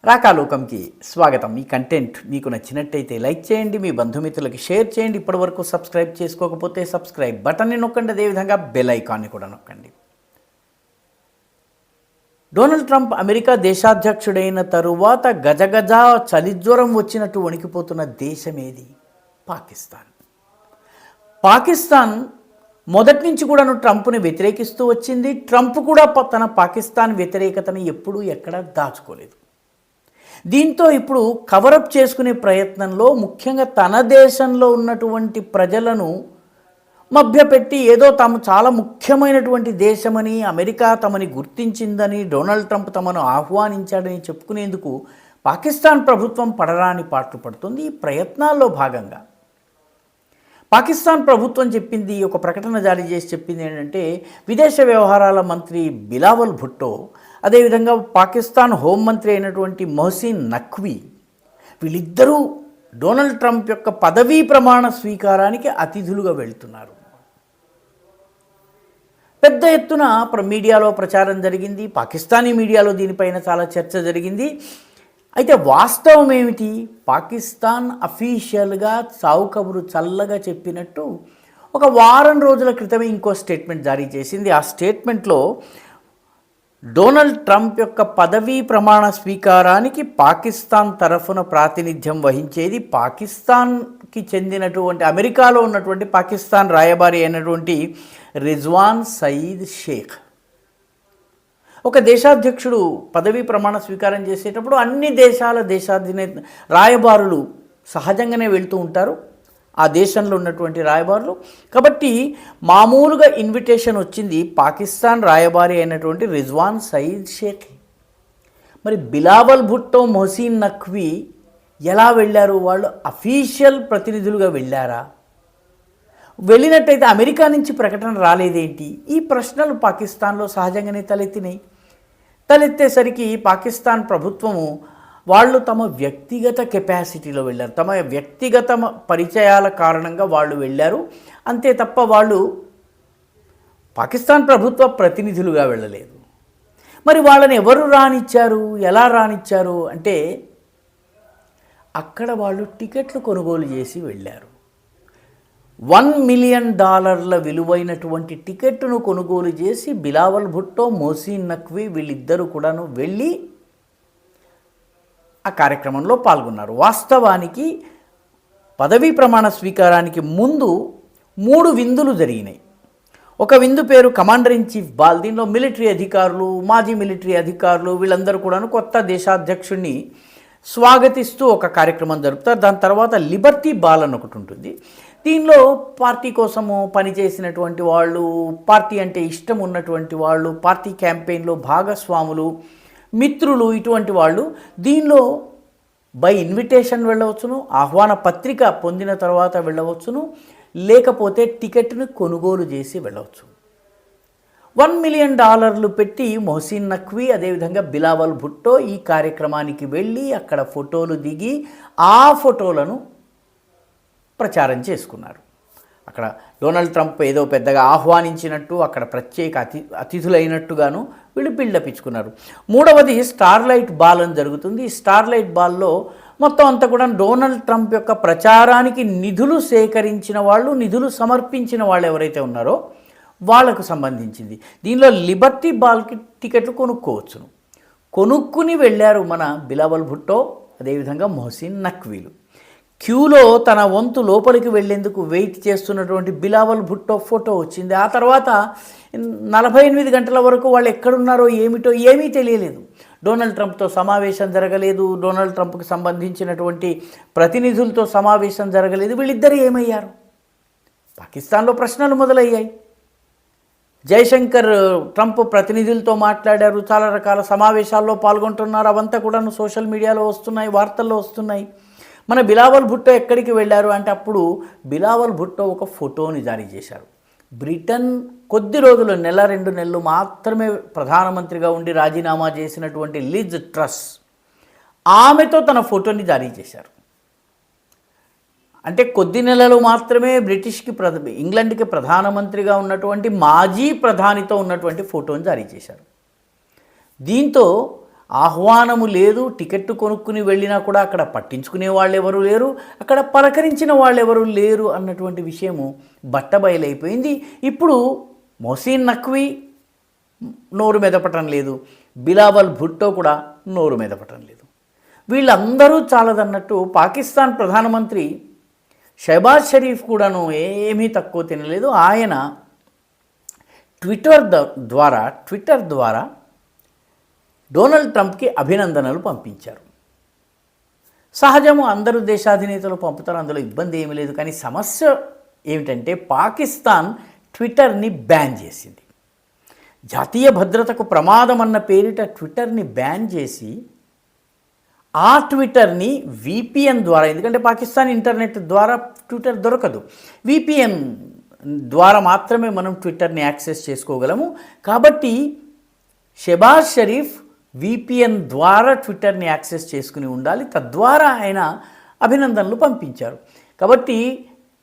రాకాలోకంకి స్వాగతం. ఈ కంటెంట్ మీకు నచ్చినట్టయితే లైక్ చేయండి, మీ బంధుమిత్రులకి షేర్ చేయండి. ఇప్పటివరకు సబ్స్క్రైబ్ చేసుకోకపోతే సబ్స్క్రైబ్ బటన్ని నొక్కండి, అదేవిధంగా బెల్ ఐకాన్ని కూడా నొక్కండి. డొనాల్డ్ ట్రంప్ అమెరికా దేశాధ్యక్షుడైన తరువాత గజగజ చలిజ్వరం వచ్చినట్టు వణికిపోతున్న దేశం ఏది? పాకిస్తాన్ మొదటి నుంచి కూడాను ట్రంప్ని వ్యతిరేకిస్తూ వచ్చింది. ట్రంప్ కూడా తన పాకిస్తాన్ వ్యతిరేకతను ఎప్పుడూ ఎక్కడా దాచుకోలేదు. దీంతో ఇప్పుడు కవరప్ చేసుకునే ప్రయత్నంలో ముఖ్యంగా తన దేశంలో ఉన్నటువంటి ప్రజలను మభ్యపెట్టి ఏదో తాము చాలా ముఖ్యమైనటువంటి దేశమని, అమెరికా తమని గుర్తించిందని, డొనాల్డ్ ట్రంప్ తమను ఆహ్వానించాడని చెప్పుకునేందుకు పాకిస్తాన్ ప్రభుత్వం పడరాని పాట్లు పడుతుంది. ఈ ప్రయత్నాల్లో భాగంగా పాకిస్తాన్ ప్రభుత్వం చెప్పింది, ఒక ప్రకటన జారీ చేసి చెప్పింది ఏంటంటే, విదేశ వ్యవహారాల మంత్రి బిలావల్ భుట్టో, అదేవిధంగా పాకిస్తాన్ హోంమంత్రి అయినటువంటి మొహసిన్ నఖ్వీ, వీళ్ళిద్దరూ డొనాల్డ్ ట్రంప్ యొక్క పదవీ ప్రమాణ స్వీకారానికి అతిథులుగా వెళ్తున్నారు. పెద్ద ఎత్తున మీడియాలో ప్రచారం జరిగింది. పాకిస్తానీ మీడియాలో దీనిపైన చాలా చర్చ జరిగింది. అయితే వాస్తవం ఏమిటి? పాకిస్తాన్ అఫీషియల్గా చావు కబురు చల్లగా చెప్పినట్టు ఒక వారం రోజుల క్రితమే ఇంకో స్టేట్మెంట్ జారీ చేసింది. ఆ స్టేట్మెంట్లో డొనాల్డ్ ట్రంప్ యొక్క పదవీ ప్రమాణ స్వీకారానికి పాకిస్తాన్ తరఫున ప్రాతినిధ్యం వహించేది పాకిస్తాన్కి చెందినటువంటి, అమెరికాలో ఉన్నటువంటి పాకిస్తాన్ రాయబారి అయినటువంటి రిజ్వాన్ సయీద్ షేక్. ఒక దేశాధ్యక్షుడు పదవీ ప్రమాణ స్వీకారం చేసేటప్పుడు అన్ని దేశాల రాయబారులు సహజంగానే వెళ్తూ ఉంటారు, ఆ దేశంలో ఉన్నటువంటి రాయబారులు. కాబట్టి మామూలుగా ఇన్విటేషన్ వచ్చింది పాకిస్తాన్ రాయబారి అయినటువంటి రిజ్వాన్ సయీద్ షేక్. మరి బిలావల్ భుట్టో, మొహసిన్ నఖ్వీ ఎలా వెళ్ళారు? వాళ్ళు అఫీషియల్ ప్రతినిధులుగా వెళ్ళారా? వెళ్ళినట్టయితే అమెరికా నుంచి ప్రకటన రాలేదేంటి? ఈ ప్రశ్నలు పాకిస్తాన్లో సహజంగానే తలెత్తినాయి. తలెత్తేసరికి పాకిస్తాన్ ప్రభుత్వము వాళ్ళు తమ వ్యక్తిగత కెపాసిటీలో వెళ్ళారు, తమ వ్యక్తిగత పరిచయాల కారణంగా వాళ్ళు వెళ్ళారు అంతే తప్ప వాళ్ళు పాకిస్తాన్ ప్రభుత్వ ప్రతినిధులుగా వెళ్ళలేదు. మరి వాళ్ళని ఎవరు రానిచ్చారు, ఎలా రానిచ్చారు అంటే, అక్కడ వాళ్ళు టికెట్లు కొనుగోలు చేసి వెళ్ళారు. $1 మిలియన్ విలువైనటువంటి టికెట్ను కొనుగోలు చేసి బిలావల్ భుట్టో, మొహసిన్ నఖ్వీ వీళ్ళిద్దరూ కూడాను వెళ్ళి ఆ కార్యక్రమంలో పాల్గొన్నారు. వాస్తవానికి పదవీ ప్రమాణ స్వీకారానికి ముందు 3 విందులు జరిగినాయి. ఒక విందు పేరు కమాండర్ ఇన్ చీఫ్ బాల్. దీనిలో మిలిటరీ అధికారులు, మాజీ మిలిటరీ అధికారులు వీళ్ళందరూ కూడాను కొత్త దేశాధ్యక్షుడిని స్వాగతిస్తూ ఒక కార్యక్రమం జరుపుతారు. దాని తర్వాత లిబర్టీ బాల్ అని ఒకటి ఉంటుంది. దీనిలో పార్టీ కోసము పనిచేసినటువంటి వాళ్ళు, పార్టీ అంటే ఇష్టం ఉన్నటువంటి వాళ్ళు, పార్టీ క్యాంపెయిన్లో భాగస్వాములు, మిత్రులు, ఇటువంటి వాళ్ళు దీనిలో బై ఇన్విటేషన్ వెళ్ళవచ్చును, ఆహ్వాన పత్రిక పొందిన తర్వాత వెళ్ళవచ్చును, లేకపోతే టికెట్ను కొనుగోలు చేసి వెళ్ళవచ్చు. $1 మిలియన్ పెట్టి మొహసిన్ నఖ్వీ అదేవిధంగా బిలావల్ భుట్టో ఈ కార్యక్రమానికి వెళ్ళి అక్కడ ఫోటోలు దిగి ఆ ఫోటోలను ప్రచారం చేసుకున్నారు. అక్కడ డొనాల్డ్ ట్రంప్ ఏదో పెద్దగా ఆహ్వానించినట్టు, అక్కడ ప్రత్యేక అతిథులైనట్టుగాను వీళ్ళు బిల్డప్ ఇచ్చుకున్నారు. మూడవది స్టార్లైట్ బాల్ అని జరుగుతుంది. ఈ స్టార్లైట్ బాల్లో మొత్తం అంతా కూడా డొనాల్డ్ ట్రంప్ యొక్క ప్రచారానికి నిధులు సేకరించిన వాళ్ళు, నిధులు సమర్పించిన వాళ్ళు ఎవరైతే ఉన్నారో వాళ్లకు సంబంధించింది. దీనిలో లిబర్టీ బాల్కి టికెట్లు కొనుక్కోవచ్చును. కొనుక్కుని వెళ్ళారు మన బిలావల్ భుట్టో అదేవిధంగా మొహసిన్ నఖ్వీలు. క్యూలో తన వంతు లోపలికి వెళ్లేందుకు వెయిట్ చేస్తున్నటువంటి బిలావల్ భుట్టో ఫోటో వచ్చింది. ఆ తర్వాత 48 గంటల వరకు వాళ్ళు ఎక్కడున్నారో ఏమిటో ఏమీ తెలియలేదు. డొనాల్డ్ ట్రంప్తో సమావేశం జరగలేదు, డొనాల్డ్ ట్రంప్కి సంబంధించినటువంటి ప్రతినిధులతో సమావేశం జరగలేదు. వీళ్ళిద్దరూ ఏమయ్యారు? పాకిస్తాన్లో ప్రశ్నలు మొదలయ్యాయి. జయశంకర్ ట్రంప్ ప్రతినిధులతో మాట్లాడారు, చాలా రకాల సమావేశాల్లో పాల్గొంటున్నారు. అవంతా కూడా సోషల్ మీడియాలో వస్తున్నాయి, వార్తల్లో వస్తున్నాయి. మన బిలావల్ భుట్టో ఎక్కడికి వెళ్ళారు అంటే, అప్పుడు బిలావల్ భుట్టో ఒక ఫోటోని జారీ చేశారు. బ్రిటన్ కొద్ది రోజులు, 1-2 నెలలు మాత్రమే ప్రధానమంత్రిగా ఉండి రాజీనామా చేసినటువంటి లిజ్ ట్రస్, ఆమెతో తన ఫోటోని జారీ చేశారు. అంటే కొద్ది నెలలు మాత్రమే ఇంగ్లాండ్కి ప్రధానమంత్రిగా ఉన్నటువంటి మాజీ ప్రధానితో ఉన్నటువంటి ఫోటోని జారీ చేశారు. దీంతో ఆహ్వానము లేదు, టికెట్ కొనుక్కుని వెళ్ళినా కూడా అక్కడ పట్టించుకునే వాళ్ళు ఎవరు లేరు, అక్కడ పలకరించిన వాళ్ళు ఎవరు లేరు అన్నటువంటి విషయము బట్టబయలైపోయింది. ఇప్పుడు మొహసిన్ నఖ్వీ నోరు మెదపటం లేదు, బిలావల్ భుట్టో కూడా నోరు మెదపటం లేదు. వీళ్ళందరూ చాలదన్నట్టు పాకిస్తాన్ ప్రధానమంత్రి షహబాజ్ షరీఫ్ కూడాను ఏమీ తక్కువ తినలేదు. ఆయన ట్విట్టర్ ద్వారా డొనాల్డ్ ట్రంప్కి అభినందనలు పంపించారు. సహజము, అందరూ దేశాధినేతలు పంపుతారు, అందులో ఇబ్బంది ఏమీ లేదు. కానీ సమస్య ఏమిటంటే పాకిస్తాన్ ట్విట్టర్ని బ్యాన్ చేసింది. జాతీయ భద్రతకు ప్రమాదం అన్న పేరిట ట్విట్టర్ని బ్యాన్ చేసి ఆ ట్విట్టర్ని VPN ద్వారా, ఎందుకంటే పాకిస్తాన్ ఇంటర్నెట్ ద్వారా ట్విట్టర్ దొరకదు, VPN ద్వారా మాత్రమే మనం ట్విట్టర్ని యాక్సెస్ చేసుకోగలము. కాబట్టి షెబాజ్ షరీఫ్ VPN ద్వారా ట్విట్టర్ని యాక్సెస్ చేసుకుని ఉండాలి, తద్వారా ఆయన అభినందనలు పంపించారు. కాబట్టి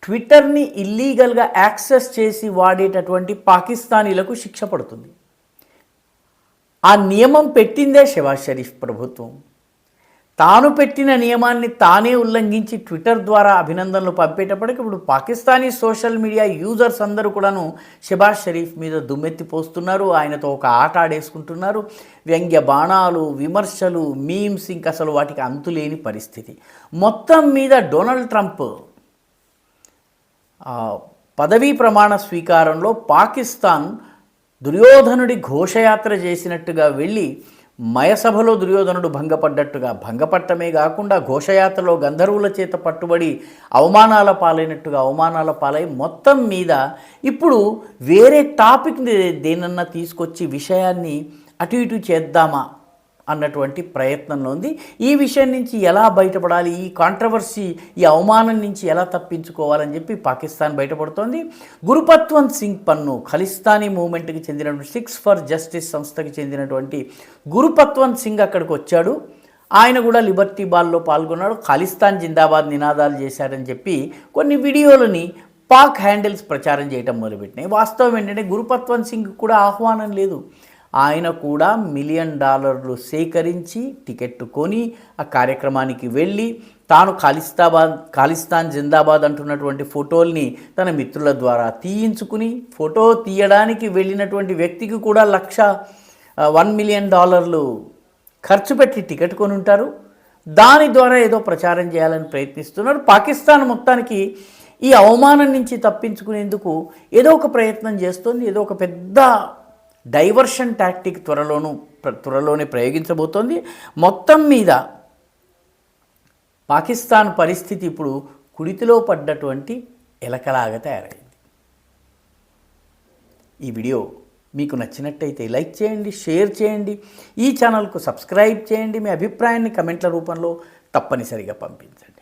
ట్విట్టర్ని ఇల్లీగల్గా యాక్సెస్ చేసి వాడేటటువంటి పాకిస్తానీలకు శిక్ష పడుతుంది. ఆ నియమం పెట్టిందే షెబాజ్ షరీఫ్ ప్రభుత్వం. తాను పెట్టిన నియమాన్ని తానే ఉల్లంఘించి ట్విట్టర్ ద్వారా అభినందనలు పంపేటప్పటికి ఇప్పుడు పాకిస్తానీ సోషల్ మీడియా యూజర్స్ అందరూ కూడాను షెబాజ్ షరీఫ్ మీద దుమ్మెత్తిపోస్తున్నారు, ఆయనతో ఒక ఆట ఆడేసుకుంటున్నారు. వ్యంగ్య బాణాలు, విమర్శలు, మీమ్స్, ఇంక అసలు వాటికి అంతులేని పరిస్థితి. మొత్తం మీద డొనాల్డ్ ట్రంప్ పదవీ ప్రమాణ స్వీకారంలో పాకిస్తాన్ దుర్యోధనుడి ఘోషయాత్ర చేసినట్టుగా వెళ్ళి మయసభలో దుర్యోధనుడు భంగపట్టమే కాకుండా ఘోషయాత్రలో గంధర్వుల చేత పట్టుబడి అవమానాల పాలై మొత్తం మీద ఇప్పుడు వేరే టాపిక్ని దేనన్నా తీసుకొచ్చి విషయాన్ని అటు ఇటు చేద్దామా అన్నటువంటి ప్రయత్నంలో ఉంది. ఈ విషయం నుంచి ఎలా బయటపడాలి, ఈ కాంట్రవర్సీ, ఈ అవమానం నుంచి ఎలా తప్పించుకోవాలని చెప్పి పాకిస్తాన్ బయటపడుతోంది. గురుపత్వంత్ సింగ్ పన్ను, ఖలిస్తానీ మూవ్మెంట్కి చెందినటువంటి 6 ఫర్ జస్టిస్ సంస్థకి చెందినటువంటి గురుపత్వంత్ సింగ్ అక్కడికి వచ్చాడు. ఆయన కూడా లిబర్టీ బాల్లో పాల్గొన్నాడు. ఖలిస్తాన్ జిందాబాద్ నినాదాలు చేశారని చెప్పి కొన్ని వీడియోలని పాక్ హ్యాండిల్స్ ప్రచారం చేయడం మొదలుపెట్టినాయి. వాస్తవం ఏంటంటే గురుపత్వంత్ సింగ్ కూడా ఆహ్వానం లేదు. ఆయన కూడా $1 మిలియన్ సేకరించి టికెట్ కొని ఆ కార్యక్రమానికి వెళ్ళి తాను ఖలిస్తాన్ జిందాబాద్ అంటున్నటువంటి ఫోటోల్ని తన మిత్రుల ద్వారా తీయించుకుని, ఫోటో తీయడానికి వెళ్ళినటువంటి వ్యక్తికి కూడా $1 మిలియన్ ఖర్చు పెట్టి టికెట్ కొని ఉంటారు. దాని ద్వారా ఏదో ప్రచారం చేయాలని ప్రయత్నిస్తున్నారు. పాకిస్తాన్ మొత్తానికి ఈ అవమానం నుంచి తప్పించుకునేందుకు ఏదో ఒక ప్రయత్నం చేస్తుంది. ఏదో ఒక పెద్ద డైవర్షన్ టాక్టిక్ త్వరలోనే ప్రయోగించబోతోంది. మొత్తం మీద పాకిస్తాన్ పరిస్థితి ఇప్పుడు కుడితిలో పడ్డటువంటి ఎలకలాగా తయారైంది. ఈ వీడియో మీకు నచ్చినట్టయితే లైక్ చేయండి, షేర్ చేయండి, ఈ ఛానల్కు సబ్స్క్రైబ్ చేయండి. మీ అభిప్రాయాన్ని కమెంట్ల రూపంలో తప్పనిసరిగా పంపించండి.